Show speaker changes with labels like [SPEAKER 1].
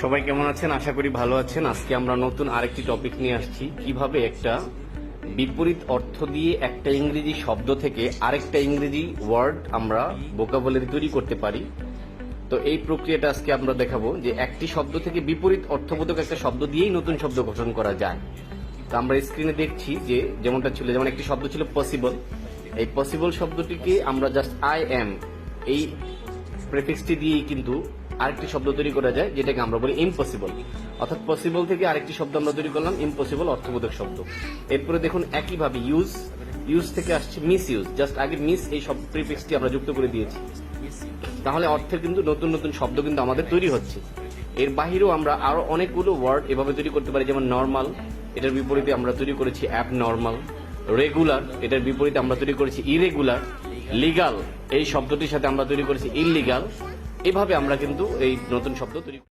[SPEAKER 1] সবাই কেমন আছেন? আশা করি ভালো আছেন। আজকে আমরা নতুন আরেকটি টপিক নিয়ে আসছি, কিভাবে একটা বিপরীত অর্থ দিয়ে একটা ইংরেজি শব্দ থেকে আরেকটা ইংরেজি ওয়ার্ড আমরা ভোকাবুলারি তৈরি করতে পারি। তো এই প্রক্রিয়াটা আজকে আমরা দেখাবো যে একটি শব্দ থেকে বিপরীত অর্থবোধক একটা শব্দ দিয়েই নতুন শব্দ গঠন করা যায়। তো আমরা স্ক্রিনে দেখছি যে যেমনটা ছিল, যেমন একটি শব্দ ছিল পসিবল। এই পসিবল শব্দটিকে আমরা জাস্ট আই এম এই প্রেফিক্সটি দিয়েই কিন্তু আরেকটি শব্দ তৈরি করা যায়, যেটাকে আমরা বলি ইম্পসিবল। অর্থাৎ পসিবল থেকে আরেকটি শব্দ আমরা তৈরি করলাম ইম্পসিবল অর্থবোধক শব্দ। এরপরে দেখুন একইভাবে ইউজ থেকে আসছে মিস ইউজ, জাস্ট আগে মিস এই সব প্রিফিক্সটি আমরা যুক্ত করে দিয়েছি। তাহলে অর্থের কিন্তু নতুন নতুন শব্দ কিন্তু আমাদের তৈরি হচ্ছে। এর বাহিরেও আমরা আরো অনেকগুলো ওয়ার্ড এভাবে তৈরি করতে পারি, যেমন নর্মাল, এটার বিপরীতে আমরা তৈরি করেছি অ্যাব নর্মাল। রেগুলার, এটার বিপরীতে আমরা তৈরি করেছি ইরেগুলার। লিগাল, এই শব্দটির সাথে আমরা তৈরি করেছি ইললিগাল। এভাবে আমরা কিন্তু এই নতুন শব্দ তৈরি